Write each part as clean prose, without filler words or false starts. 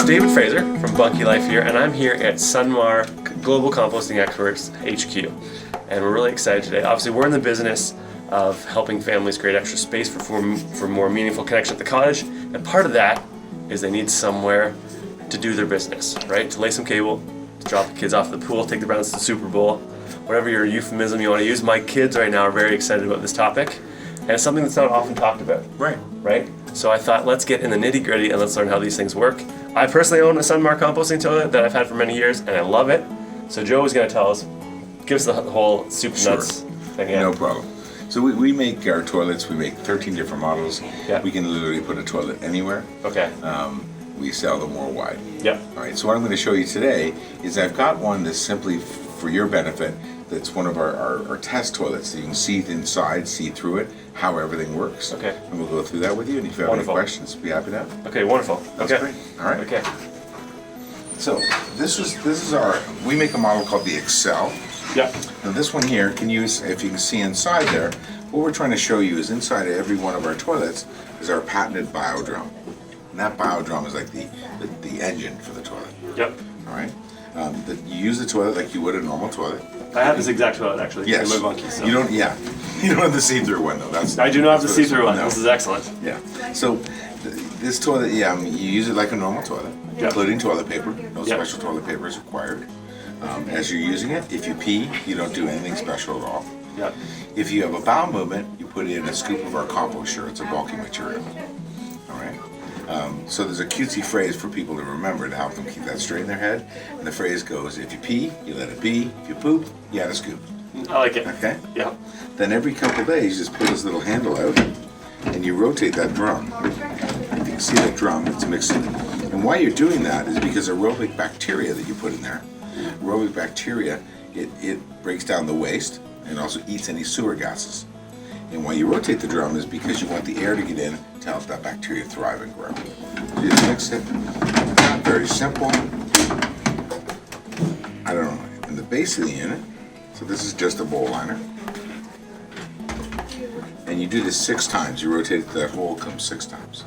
David Fraser from Bunkie Life here, and I'm here at Sunmar Global Composting Experts HQ. And we're really excited today. Obviously, we're in the business of helping families create extra space for more meaningful connection at the cottage. And part of that is they need somewhere to do their business, right? To lay some cable, to drop the kids off at the pool, take the Browns to the Super Bowl, whatever your euphemism you want to use. My kids right now are very excited about this topic. And it's something that's not often talked about. Right? So I thought, let's get in the nitty gritty and let's learn how these things work. I personally own a Sunmar composting toilet that I've had for many years, and I love it. So Joe is going to tell us, give us the whole soup and nuts thing. Yeah. No problem. So we make our toilets, we make 13 different models. Yeah. We can literally put a toilet anywhere. Okay. We sell them worldwide. Yep. All right, so what I'm going to show you today is I've got one that's simply for your benefit. That's one of our test toilets that you can see inside, see through it, how everything works. Okay. And we'll go through that with you, and if you have Wonderful. any questions, be happy to have. Okay, wonderful. That's okay. great. All right. Okay. So this is our, we make a model called the Excel. Yep. Now this one here can use, if you can see inside there, what we're trying to show you is inside of every one of our toilets is our patented biodrum. And that biodrum is like the engine for the toilet. Yep. All right. You use the toilet like you would a normal toilet. I have this exact toilet actually. Yes. In my Bunkie. So. You don't. Yeah. You don't have the see-through one though. I do not have the that's see-through one. no. This is excellent. Yeah. So this toilet, you use it like a normal toilet, Yep. including toilet paper. No Yep. special toilet paper is required. As you're using it, if you pee, you don't do anything special at all. Yep. If you have a bowel movement, you put in a scoop of our compost shirt. It's a bulky material. All right. So there's a cutesy phrase for people to remember to help them keep that straight in their head. And the phrase goes, if you pee, you let it be. If you poop, you add a scoop. I like it. Okay? Yeah. Then every couple days, you just pull this little handle out and you rotate that drum. You can see that drum, it's mixing. And why you're doing that is because aerobic bacteria that you put in there, aerobic bacteria, it breaks down the waste and also eats any sewer gases. And why you rotate the drum is because you want the air to get in to help that bacteria thrive and grow. You just mix it. Very simple. I don't know. In the base of the unit, so this is just a bowl liner. And you do this 6 times. You rotate it, that hole comes 6 times.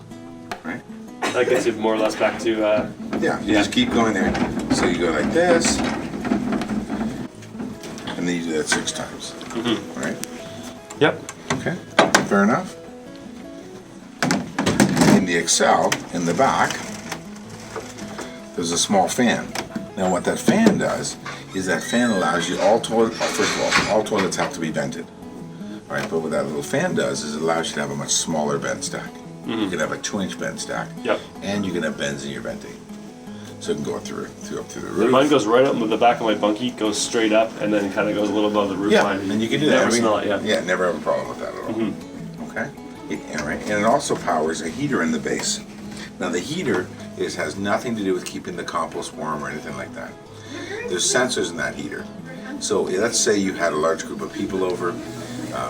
Right? That gets you more or less back to. Yeah, you just keep going there. So you go like this, and then you do that 6 times. Mm-hmm. Right? Yep. Okay, fair enough. In the Excel, in the back, there's a small fan. Now what that fan does is that fan allows you first of all toilets have to be vented. All right, but what that little fan does is it allows you to have a much smaller vent stack. Mm-hmm. You can have a 2-inch vent stack. Yep. And you can have bends in your venting. So it can go up through the roof. Mine goes right up the back of my Bunkie, goes straight up, and then kind of goes a little above the roof Yeah, line. and you can do that. Never smell it, yeah. Yeah, never have a problem with that at all. Mm-hmm. Okay? And it also powers a heater in the base. Now the heater has nothing to do with keeping the compost warm or anything like that. There's sensors in that heater. So let's say you had a large group of people over,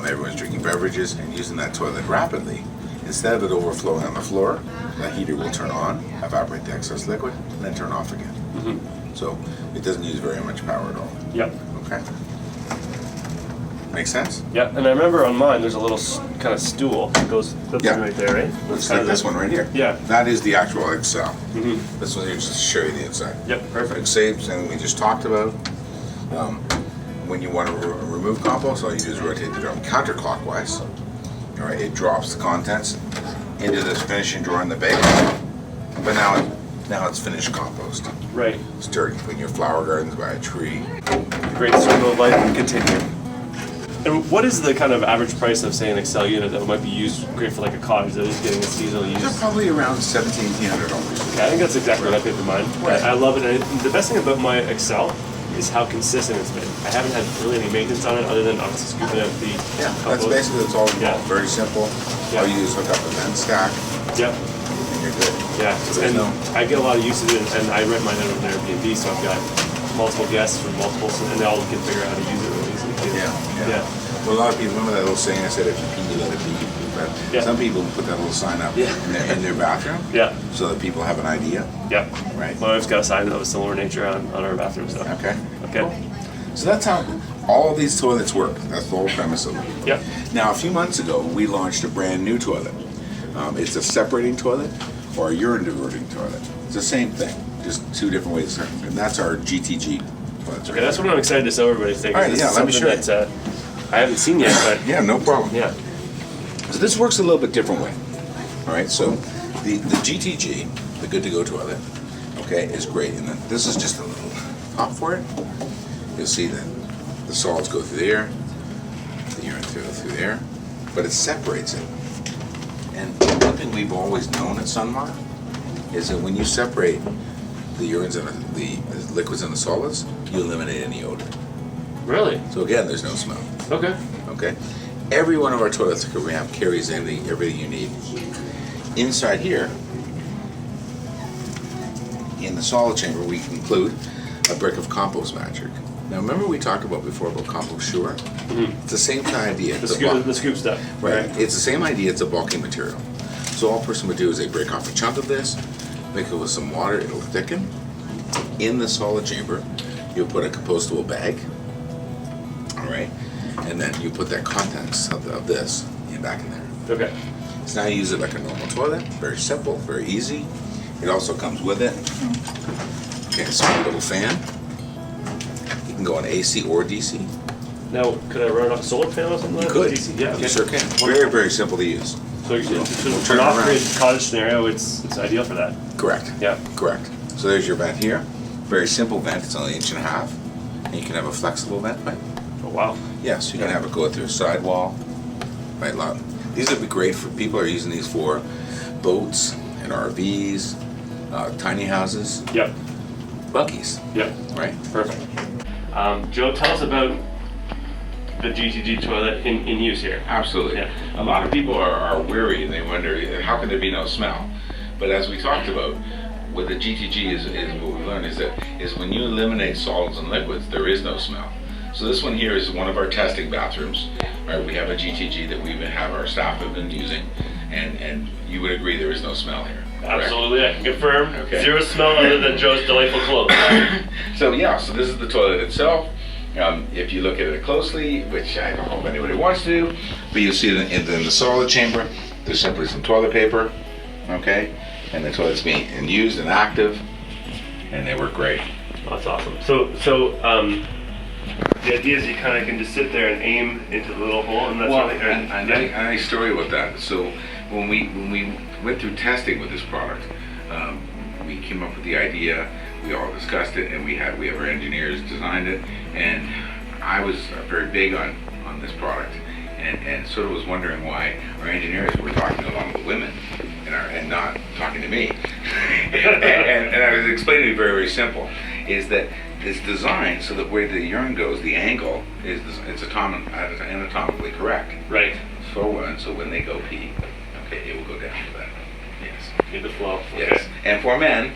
everyone's drinking beverages and using that toilet rapidly. Instead of it overflowing on the floor, that heater will turn on, evaporate the excess liquid, and then turn off again. Mm-hmm. So it doesn't use very much power at all. Yep. Okay? Make sense? Yeah, and I remember on mine there's a little kind of stool that goes clips in right there, right? Looks like this one right here. Yeah. That is the actual Excel. Mm-hmm. This one here just to show you the inside. Yep, perfect. Saves, and we just talked about. When you want to remove compost, all you do is rotate the drum counterclockwise. All right, it drops the contents into this finishing drawer in the bag. But now it's finished compost. Right. It's dirty. Put in your flower gardens by a tree. Great circle of life and continue. And what is the kind of average price of, say, an Excel unit that might be used great for like a cottage that is getting a seasonal use? They're probably around $1,700. Okay, I think that's exactly what I paid for mine. Right. I love it. And the best thing about my Excel is how consistent it's been. I haven't had really any maintenance on it other than obviously scooping out the That's basically all involved. Yeah. Very simple. Yeah. All you do is hook up a vent stack, Yep. and you're good. Yeah. So And there's I get a lot of use of it, and I rent mine out of an Airbnb, so I've got multiple guests from multiple, and they all can figure out how to use it really easily too. Yeah. Well, a lot of people remember that little saying I said, if you pee, you let it be. But Yeah. some people put that little sign up in their bathroom, Yeah. so that people have an idea. Yep. Right. My wife's got a sign of a similar nature on our bathroom, so. Okay. Okay. So that's how all of these toilets work. That's the whole premise of them. Yep. Now, a few months ago, we launched a brand new toilet. It's a separating toilet, for our urine diverting toilet. It's the same thing, just two different ways. And that's our GTG toilets. Okay, that's what I'm excited to show everybody today. All right, yeah, let me show you. That I haven't seen yet, but Yeah, no problem. yeah. So this works a little bit different way. All right, so the GTG, the Good to Go toilet, okay, is great. And then this is just a little top for it. You'll see that the solids go through there, the urine through there, but it separates it. And one thing we've always known at Sunmar is that when you separate the urines and the liquids and the solids, you eliminate any odor. Really? So again, there's no smell. Okay. Okay? Every one of our toilets that we have carries everything you need. Inside here, in the solid chamber, we include a brick of compost magic. Now remember we talked about before about compost sure? Mm-hmm. It's the same kind of idea. The scoop stuff. Right. It's the same idea, it's a bulky material. So all a person would do is they break off a chunk of this, mix it with some water, it'll thicken. In the solid chamber, you'll put a compostable bag, all right? And then you put that contents of this back in there. Okay. So now you use it like a normal toilet, very simple, very easy. It also comes with it. Okay, a small little fan. You can go on AC or DC. Now, could I run off a solar panel or something like You that? could. DC? Yeah, okay. You sure can. Very, very simple to use. So we'll for turn an it around. off-grid cottage scenario, it's ideal for that. Correct. Yeah. Correct. So there's your vent here. Very simple vent. It's only 1.5 inches. And you can have a flexible vent pipe. Oh wow. Yes, you can have it go through a sidewall. Right, lot. These would be great for people who are using these for boats and RVs, tiny houses, Yep. buggies, Yep. right? Perfect. Joe, tell us about the GTG toilet in use here. Absolutely. Yeah. A lot of people are weary and they wonder how can there be no smell. But as we talked about, with the GTG is what we learned is when you eliminate solids and liquids, there is no smell. So this one here is one of our testing bathrooms. Right, we have a GTG that our staff have been using, and you would agree there is no smell here. Correct? Absolutely, I can confirm. Okay. Zero smell other than Joe's delightful clothes. So this is the toilet itself. If you look at it closely, which I don't know if anybody wants to, but you'll see in the solid chamber, there's simply some toilet paper, okay? And the toilet's being used and active, and they work great. Oh, that's awesome. So the idea is you kind of can just sit there and aim into the little hole, and that's Well, really a nice story about that. So when we went through testing with this product, we came up with the idea. We all discussed it, and we have our engineers designed it. And I was very big on this product, and sort of was wondering why our engineers were talking to a lot of the women and not talking to me. and I was explaining to you very, very simple, is that it's designed so that where the urine goes, the angle it's anatomically correct. right. So when they go pee, okay, it will go down to that. Yes. In the flow. Yes. Okay. And for men,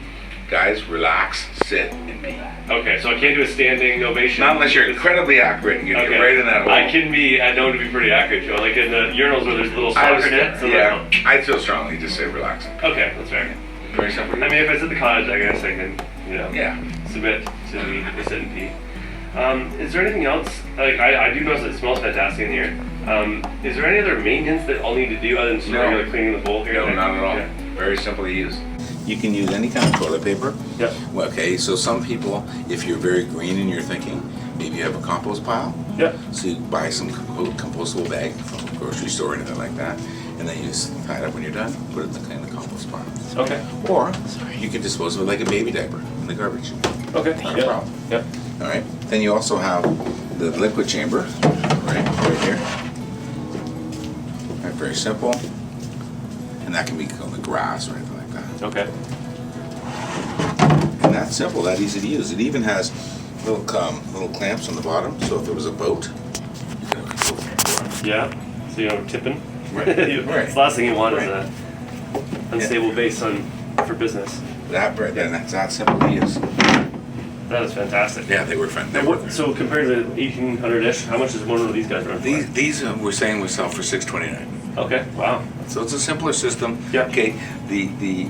guys, relax, sit, and pee. Okay, so I can't do a standing ovation. Not unless you're incredibly accurate and you get Okay. right in that hole. I know to be pretty accurate, Joe. Like in the urinals where there's little soccer nets. I'd feel strongly just say relax. Okay, that's fair. Very simple. I mean, if it's at the cottage, I guess I can, Yeah. submit to the sit and pee. Is there anything else? Like I do notice it smells fantastic in here. Is there any other maintenance that I'll need to do other than just No. regular cleaning the bowl here? No, not at all. Yeah. Very simple to use. You can use any kind of toilet paper. Yep. Well, okay, so some people, if you're very green in your thinking, maybe you have a compost pile. Yep. So you buy some compostable bag from a grocery store or anything like that, and then you just tie it up when you're done, put it in the compost pile. Okay. Or you can dispose of it like a baby diaper in the garbage. Okay. Not a Yep. problem. Yep. All right. Then you also have the liquid chamber, right here. Right, very simple, and that can be on the grass or anything like that. Okay. And that's simple, that easy to use. It even has little clamps on the bottom, so if there was a boat, you could have control from it. Yeah. So tipping. Right. It's Right. the last thing you want Right. is a unstable base for business. That right, then that's that simple to use. That is fantastic. Yeah, they were fun. And so compared to 1800-ish, how much is one of these guys run for? These we're saying we sell for $6.29. Okay. Wow. So it's a simpler system. Yeah. Okay.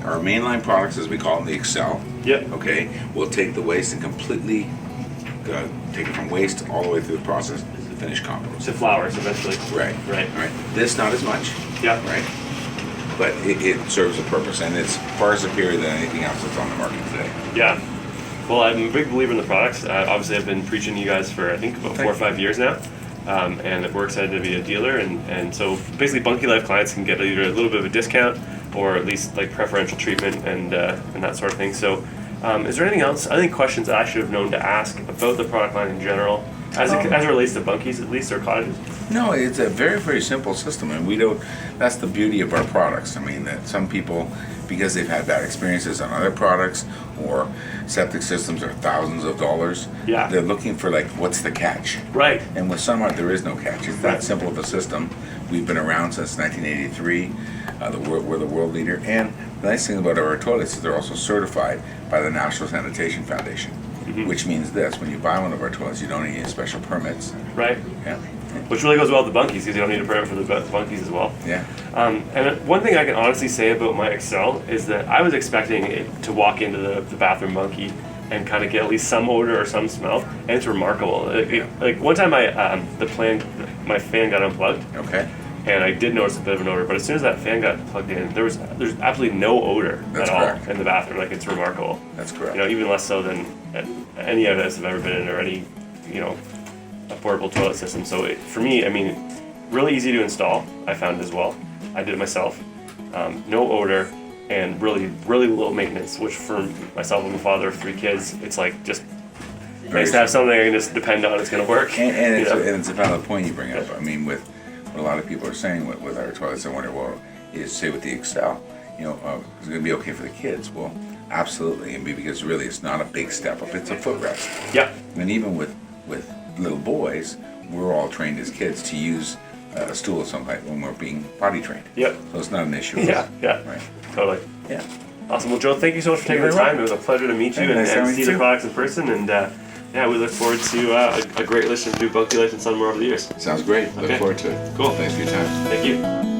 Our mainline products, as we call them, the Excel. Yep. Okay. We'll take the waste and completely take it from waste all the way through the process to finished compost. To flowers eventually. Right. Right. Right. This not as much. Yeah. Right. but it serves a purpose, and it's far superior than anything else that's on the market today. Yeah. Well, I'm a big believer in the products. Obviously, I've been preaching to you guys for, I think, about 4 or 5 years now. And we're excited to be a dealer. And so basically, Bunkie Life clients can get either a little bit of a discount or at least like preferential treatment and that sort of thing. So is there anything else, I think, questions I should have known to ask about the product line in general, as it relates to bunkies at least, or cottages? No, it's a very, very simple system, and we don't. That's the beauty of our products. I mean, that some people, because they've had bad experiences on other products, or septic systems are thousands of dollars. Yeah. They're looking for like, what's the catch? Right. And with Sunmart, there is no catch. It's that Right. simple of a system. We've been around since 1983. We're the world leader, and the nice thing about our toilets is they're also certified by the National Sanitation Foundation, which means this: when you buy one of our toilets, you don't need any special permits. Right. Yeah. Which really goes well with the bunkies, because you don't need a permit for the bunkies as well. Yeah. And one thing I can honestly say about my Excel is that I was expecting it to walk into the bathroom bunkie and kind of get at least some odor or some smell, and it's remarkable. Like one time, my fan got unplugged, Okay. and I did notice a bit of an odor. But as soon as that fan got plugged in, there's absolutely no odor That's at correct. all in the bathroom. Like, it's remarkable. That's correct. You know, even less so than any of us have ever been in, or any, a portable toilet system. So for me, I mean, really easy to install. I found as well. I did it myself. No odor, and really, really low maintenance. Which for myself, I'm a father of 3 kids. It's like just nice to have something I can just depend on. It's going to work. And it's a valid point you bring up. I mean, with what a lot of people are saying with our toilets, I wonder, well, is say with the Excel, is it going to be okay for the kids? Well, absolutely, and because really it's not a big step up; it's a footrest. Yeah. And even with little boys, we're all trained as kids to use a stool of some type when we're being potty trained. Yep. So it's not an issue. Yeah. Right. Totally. Yeah. Awesome. Well, Joe, thank you so much for taking the You're very time. It was a pleasure to meet you Yeah, nice and having see you the too. products in person. And we look forward to a great listen to Bunkie Life and Sunmore over the years. Sounds great. Okay. Look forward to it. Cool. Thanks for your time. Thank you.